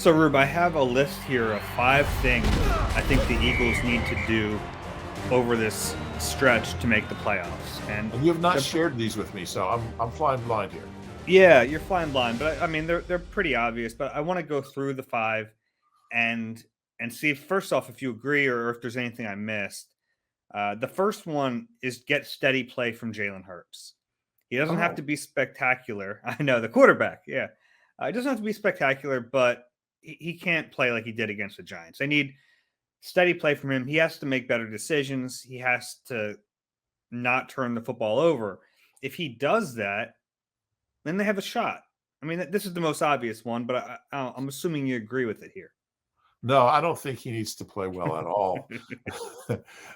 So, Rube, I have a list here of 5 things I think the Eagles need to do over this stretch to make the playoffs. And And you have not they're, shared these with me, so I'm flying blind here. yeah, you're flying blind, but I mean they're pretty obvious. But I want to go through the five and see first off if you agree or if there's anything I missed. The first one is get steady play from Jalen Hurts. He doesn't have to Oh, be spectacular. I know the quarterback, yeah, it doesn't have to be spectacular, but he can't play like he did against the Giants. They need steady play from him. He has to make better decisions. He has to not turn the football over. If he does that, then they have a shot. I mean, this is the most obvious one, but I'm assuming you agree with it here. no, I don't think he needs to play well at all.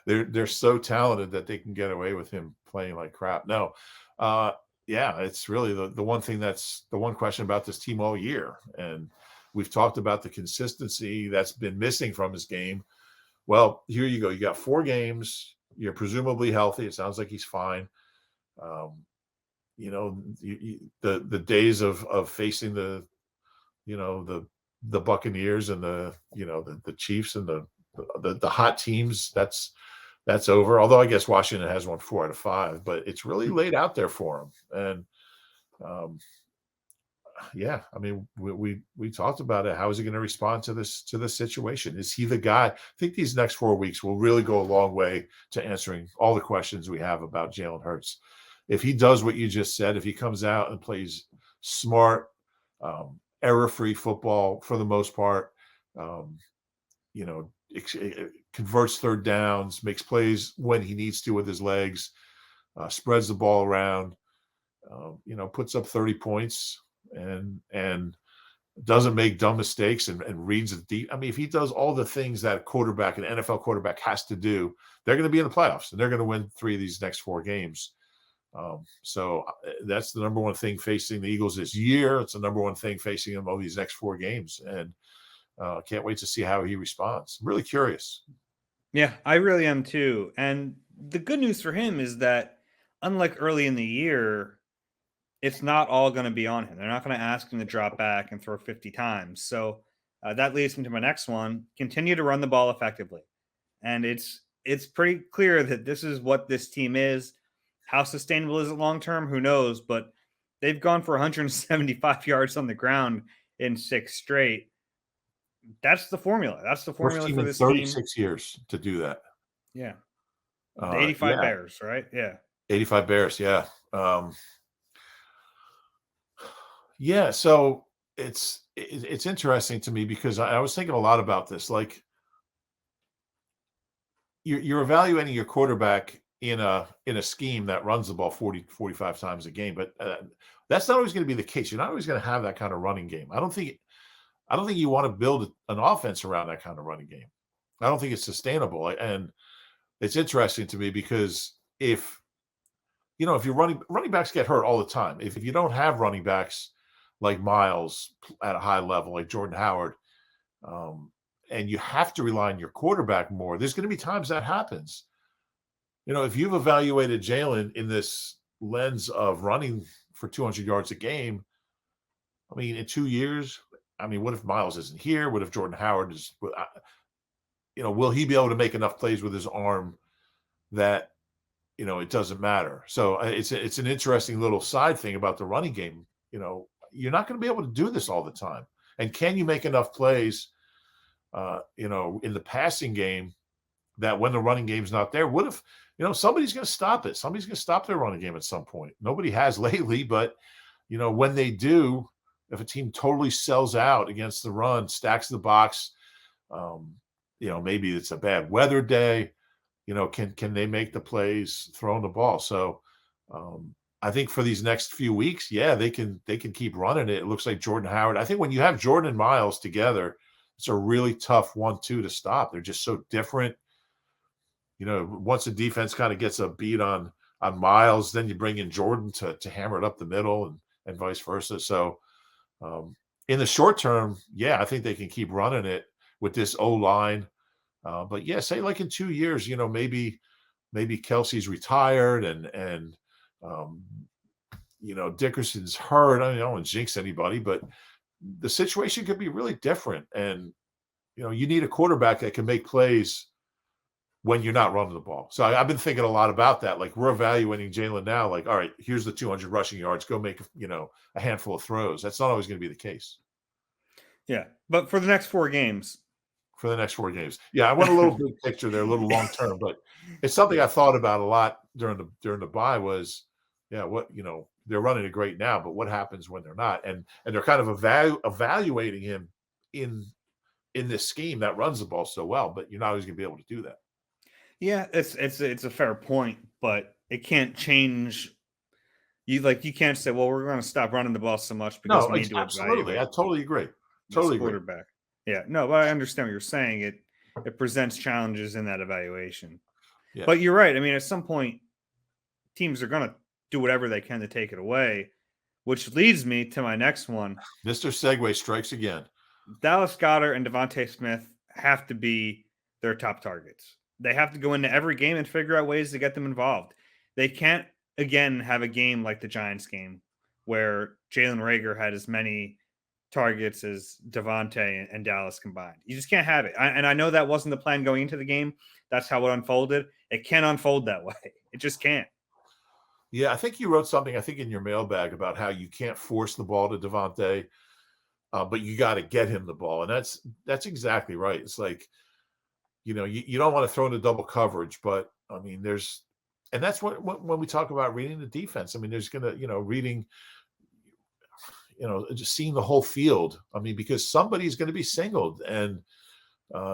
They're so talented that they can get away with him playing like crap. No, uh, yeah, it's really the one thing that's the one question about this team all year, and we've talked about the consistency that's been missing from his game. Well, here you go. You got 4 games. You're presumably healthy. It sounds like he's fine. Um, the days of facing the Buccaneers and the Chiefs and the hot teams, that's over. Although I guess Washington has won 4 out of 5, but it's really laid out there for them. And um, yeah, I mean, we talked about it. How is he going to respond to this situation? Is he the guy? I think these next 4 weeks will really go a long way to answering all the questions we have about Jalen Hurts. If he does what you just said, if he comes out and plays smart, error-free football for the most part, um, converts third downs, makes plays when he needs to with his legs, spreads the ball around, puts up 30 points and doesn't make dumb mistakes and reads it deep. I mean, if he does all the things that an NFL quarterback has to do, they're going to be in the playoffs and they're going to win 3 of these next 4 games. That's the number one thing facing the Eagles this year. It's the number one thing facing them over these next 4 games. And can't wait to see how he responds. I'm really curious. Yeah, I really am too. And the good news for him is that, unlike early in the year, it's not all going to be on him. They're not going to ask him to drop back and throw 50 times. So that leads me to my next one: continue to run the ball effectively. And it's pretty clear that this is what this team is. How sustainable is it long term? Who knows? But they've gone for 175 yards on the ground in 6 straight. That's the formula. That's the First formula team for in this team. 36 years to do that. Yeah. The 85 Yeah, Bears, right? Yeah. 85 Bears. Yeah. Yeah. So it's interesting to me because I was thinking a lot about this. Like you're evaluating your quarterback in a scheme that runs the ball 40-45 times a game, but that's not always going to be the case. You're not always going to have that kind of running game. I don't think you want to build an offense around that kind of running game. I don't think it's sustainable. And it's interesting to me because if you're running backs get hurt all the time. If you don't have running backs like Miles at a high level, like Jordan Howard, um, and you have to rely on your quarterback more, there's going to be times that happens. If you've evaluated Jalen in this lens of running for 200 yards a game, I mean, in 2 years, I mean, what if Miles isn't here? What if Jordan Howard is, will he be able to make enough plays with his arm that, it doesn't matter? So it's an interesting little side thing about the running game. You're not going to be able to do this all the time. And can you make enough plays, in the passing game that when the running game's not there, what if, somebody's going to stop it? Somebody's going to stop their running game at some point. Nobody has lately, but, when they do, if a team totally sells out against the run, stacks the box, um, maybe it's a bad weather day, can they make the plays throwing the ball? So I think for these next few weeks, yeah, they can keep running it. It looks like Jordan Howard. I think when you have Jordan and Miles together, it's a really tough 1-2 to stop. They're just so different. Once the defense kind of gets a beat on Miles, then you bring in Jordan to hammer it up the middle and vice versa. So in the short term, yeah, I think they can keep running it with this O line. But yeah, say like in 2 years, maybe Kelsey's retired and Dickerson's hurt. I don't want to jinx anybody, but the situation could be really different. And, you need a quarterback that can make plays when you're not running the ball. So I've been thinking a lot about that. Like, we're evaluating Jalen now. Like, all right, here's the 200 rushing yards. Go make, a handful of throws. That's not always going to be the case Yeah. But for the next 4 games. for the next 4 games. Yeah, I went a little big picture there, a little long term, but it's something I thought about a lot during the bye was, yeah, they're running it great now, but what happens when they're not? And they're kind of evaluating him in this scheme that runs the ball so well, but you're not always going to be able to do that. Yeah, it's a fair point, but it can't change. You can't say, well, we're going to stop running the ball so much because No, we need to absolutely. I evaluate totally agree. this Totally agree. quarterback. Yeah, no, but I understand what you're saying. It presents challenges in that evaluation. Yeah. But you're right. I mean, at some point, teams are going to do whatever they can to take it away, which leads me to my next one. Mr. Segway strikes again. Dallas Goedert and Devontae Smith have to be their top targets. They have to go into every game and figure out ways to get them involved. They can't, again, have a game like the Giants game where Jalen Reagor had as many targets as Devontae and Dallas combined. You just can't have it. And I know that wasn't the plan going into the game. That's how it unfolded. It can't unfold that way. It just can't. Yeah, I think you wrote something, I think, in your mailbag about how you can't force the ball to Devontae, but you got to get him the ball. And that's exactly right. It's like, you don't want to throw into double coverage, but I mean, and that's when we talk about reading the defense. I mean, there's going to, reading, just seeing the whole field. I mean, because somebody's going to be singled and,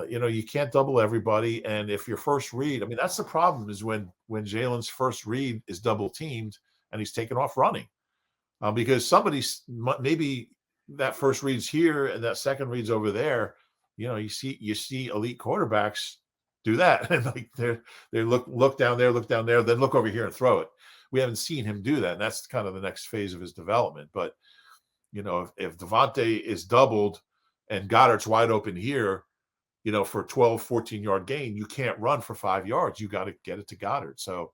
you can't double everybody. And if your first read, I mean, that's the problem is when Jalen's first read is double teamed and he's taken off running because maybe that first read's here and that second read's over there. You see elite quarterbacks do that. And like they look down there, then look over here and throw it. We haven't seen him do that. And that's kind of the next phase of his development. But, if Devontae is doubled and Goddard's wide open here, for a 12, 14-yard gain, you can't run for 5 yards. You got to get it to Goddard. So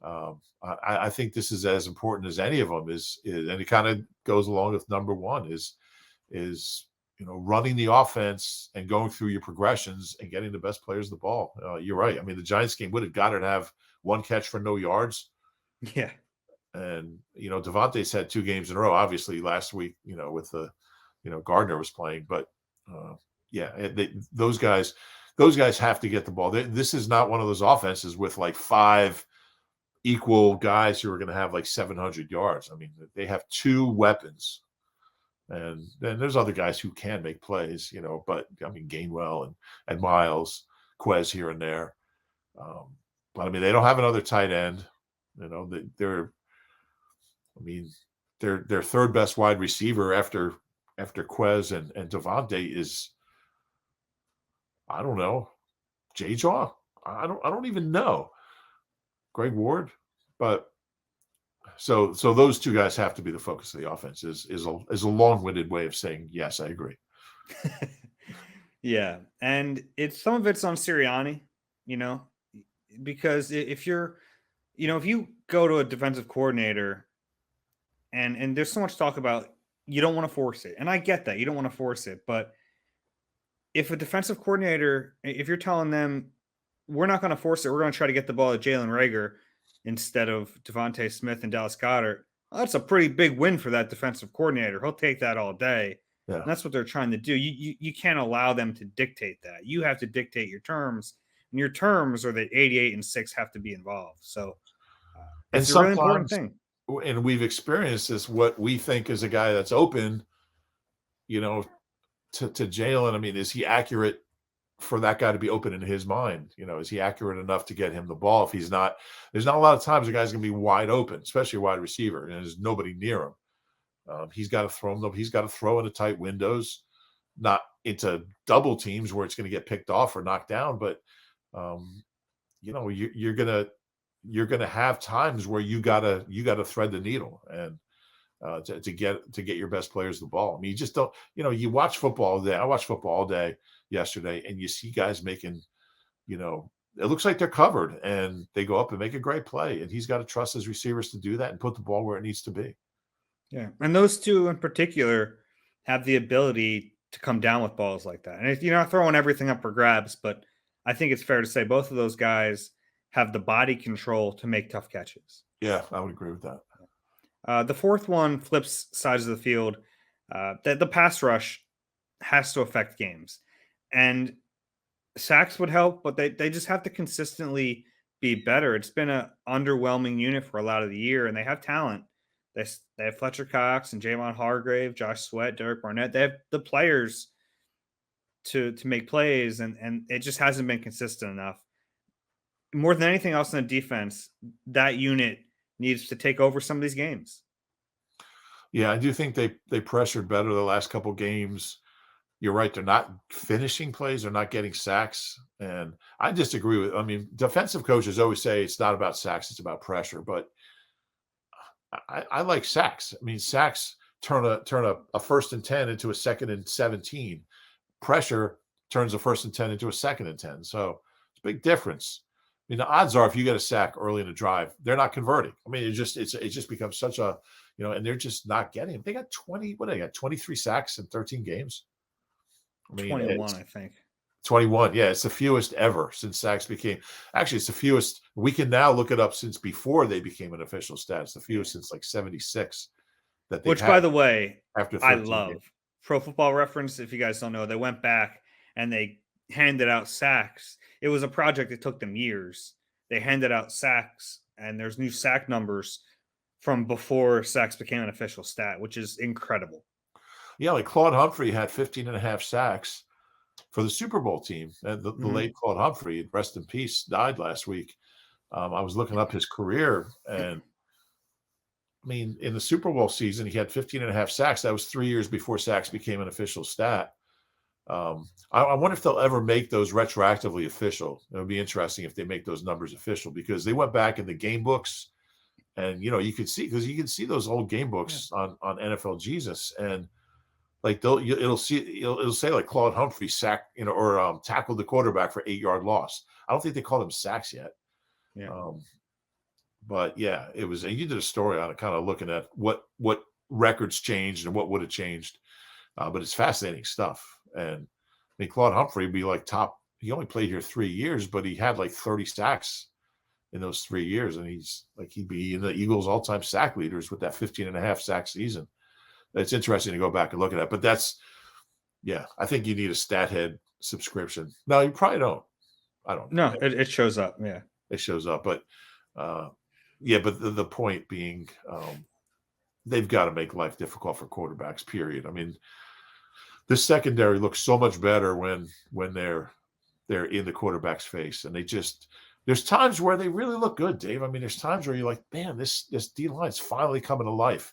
I think this is as important as any of them is and it kind of goes along with number one is running the offense and going through your progressions and getting the best players the ball. You're right. I mean, the Giants game, what did Goddard have? 1 catch for no yards? Yeah. And, Devontae's had 2 games in a row, obviously last week, with the, Gardner was playing, but those guys have to get the ball. This is not one of those offenses with like 5 equal guys who are going to have like 700 yards. I mean, they have 2 weapons. And then there's other guys who can make plays, but I mean, Gainwell and Miles, Quez here and there. But I mean, they don't have another tight end. They're their third best wide receiver after Quez and Devontae is, I don't know, J-Jaw. I don't even know. Greg Ward, but so those 2 guys have to be the focus of the offense. Is a long-winded way of saying yes, I agree. Yeah, and some of it's on Sirianni, because if you're, if you go to a defensive coordinator, and there's so much talk about you don't want to force it, and I get that you don't want to force it, but if a defensive coordinator, if you're telling them we're not going to force it, we're going to try to get the ball at Jalen Reagor instead of Devontae Smith and Dallas Goedert, well, that's a pretty big win for that defensive coordinator. He'll take that all day. Yeah. And that's what they're trying to do. You can't allow them to dictate that. You have to dictate your terms, and your terms are that 88 and 6 have to be involved. So it's a really important thing. And we've experienced this, what we think is a guy that's open, to Jalen. I mean, is he accurate for that guy to be open in his mind? Is he accurate enough to get him the ball? If he's not, there's not a lot of times a guy's going to be wide open, especially a wide receiver, and there's nobody near him. He's got to throw him. He's got to throw into tight windows, not into double teams where it's going to get picked off or knocked down. But you're gonna have times where you gotta thread the needle and to get your best players the ball. I mean, you just don't. You watch football all day. I watched football all day yesterday, and you see guys making, it looks like they're covered, and they go up and make a great play, and he's got to trust his receivers to do that and put the ball where it needs to be. Yeah, and those 2 in particular, have the ability to come down with balls like that. And you're not throwing everything up for grabs, but I think it's fair to say both of those guys have the body control to make tough catches. Yeah, I would agree with that. The fourth one flips sides of the field. The pass rush has to affect games. And sacks would help, but they just have to consistently be better. It's been an underwhelming unit for a lot of the year, and they have talent. They have Fletcher Cox and Javon Hargrave, Josh Sweat, Derek Barnett. They have the players to make plays, and it just hasn't been consistent enough. More than anything else in the defense, that unit needs to take over some of these games. Yeah, I do think they pressured better the last couple games. You're right, they're not finishing plays, they're not getting sacks, and I disagree with I mean, defensive coaches always say it's not about sacks, it's about pressure, but I like sacks. I mean, sacks turn a 1st and 10 into a 2nd and 17. Pressure turns a 1st and 10 into a 2nd and 10. So it's a big difference. I mean, the odds are if you get a sack early in the drive, they're not converting. I mean, it just becomes such a and they're just not getting them. They got 20, what they got 23 sacks in 13 games. I mean, 21, I think. 21. Yeah, it's the fewest ever since sacks became. Actually, it's the fewest. We can now look it up since before they became an official stat. It's the fewest since like 76 that they've Which, had by the way, after I 13 love. games. Pro Football Reference, if you guys don't know, they went back and they handed out sacks. It was a project that took them years. They handed out sacks, and there's new sack numbers from before sacks became an official stat, which is incredible. Yeah, like Claude Humphrey had 15 and a half sacks for the Super Bowl team. And the late Claude Humphrey, rest in peace, died last week. I was looking up his career, and I mean, in the Super Bowl season, he had 15 and a half sacks. That was 3 years before sacks became an official stat. I wonder if they'll ever make those retroactively official. It would be interesting if they make those numbers official because they went back in the game books, and you can see those old game books on NFL Jesus, and like it'll say like Claude Humphrey sacked or tackled the quarterback for 8-yard loss. I don't think they called him sacks yet. Yeah. But yeah, it was. And you did a story on it, kind of looking at what records changed and what would have changed. But it's fascinating stuff. And I mean, Claude Humphrey would be like top. He only played here 3 years, but he had like 30 sacks in those 3 years, and he'd be in the Eagles' all-time sack leaders with that 15 and a half sack season. It's interesting to go back and look at that. But I think you need a Stathead subscription. No, you probably don't. I don't know. No, it shows up. Yeah. It shows up. But but the point being, they've got to make life difficult for quarterbacks, period. I mean, this secondary looks so much better when they're in the quarterback's face. And there's times where they really look good, Dave. I mean, there's times where you're like, man, this D-line's finally coming to life.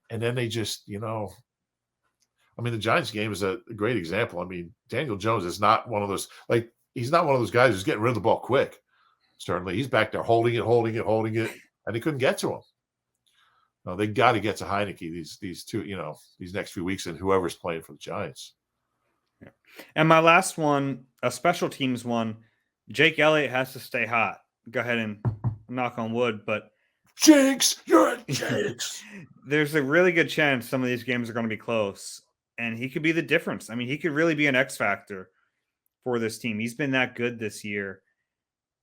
And then they just, I mean, the Giants game is a great example. I mean, Daniel Jones is not one of those, he's not one of those guys who's getting rid of the ball quick. Certainly. He's back there holding it, and they couldn't get to him. No, they got to get to Heineke these two, these next few weeks, and whoever's playing for the Giants. Yeah. And my last one, a special teams one, Jake Elliott has to stay hot. Go ahead and knock on wood, but Jinx, you're a jinx. There's a really good chance some of these games are going to be close, and he could be the difference. I mean, he could really be an X factor for this team. He's been that good this year.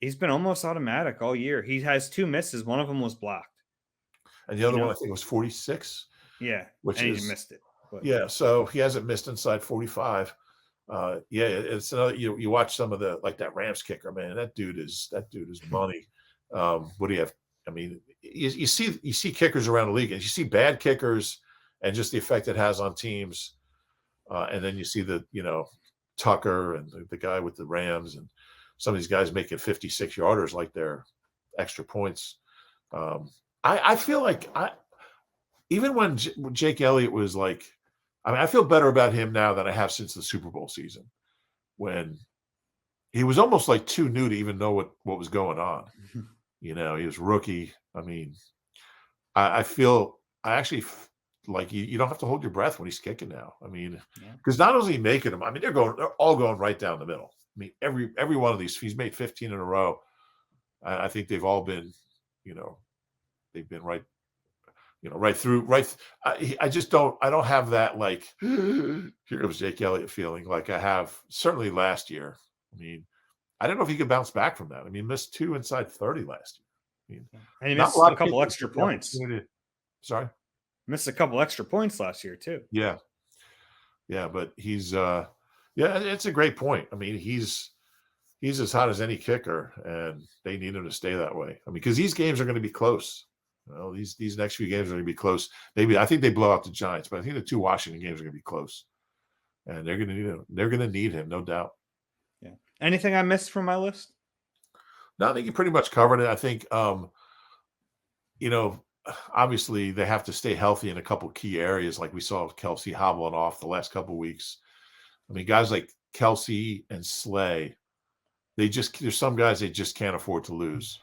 He's been almost automatic all year. He has 2 misses. One of them was blocked. And the other one, I think, was 46. Yeah, and he missed it. But. Yeah, so he hasn't missed inside 45. It's another. You watch some of the that Rams kicker, man. That dude is money. What do you have? I mean, you see kickers around the league, and you see bad kickers, and just the effect it has on teams. And then you see the Tucker and the guy with the Rams, and some of these guys making 56-yarders like they're extra points. I feel like even when Jake Elliott was I feel better about him now than I have since the Super Bowl season, when he was almost too new to even know what was going on. He was rookie. I mean, I actually you don't have to hold your breath when he's kicking now. I mean, because not only is he making them, I mean, they're all going right down the middle. I mean, every one of these, he's made 15 in a row. I think they've all been, they've been right right through. I just don't. I don't have that like here comes Jake Elliott feeling like I have certainly last year. I mean, I don't know if he could bounce back from that. I mean, missed 2 inside 30 last year. I mean, And he not a missed lot a of couple kickers extra get the points. opportunity. Sorry. Missed a couple extra points last year too. Yeah. Yeah, but he's yeah, it's a great point. I mean, he's as hot as any kicker, and they need him to stay that way. I mean, because these games are going to be close. These next few games are going to be close. Maybe I think they blow out the Giants, but I think the 2 Washington games are going to be close, and they're going to need him. They're going to need him, no doubt. Yeah. Anything I missed from my list? No, I think you pretty much covered it. I think, obviously they have to stay healthy in a couple key areas, like we saw Kelsey hobbling off the last couple of weeks. I mean, guys like Kelsey and Slay, there's some guys they just can't afford to lose.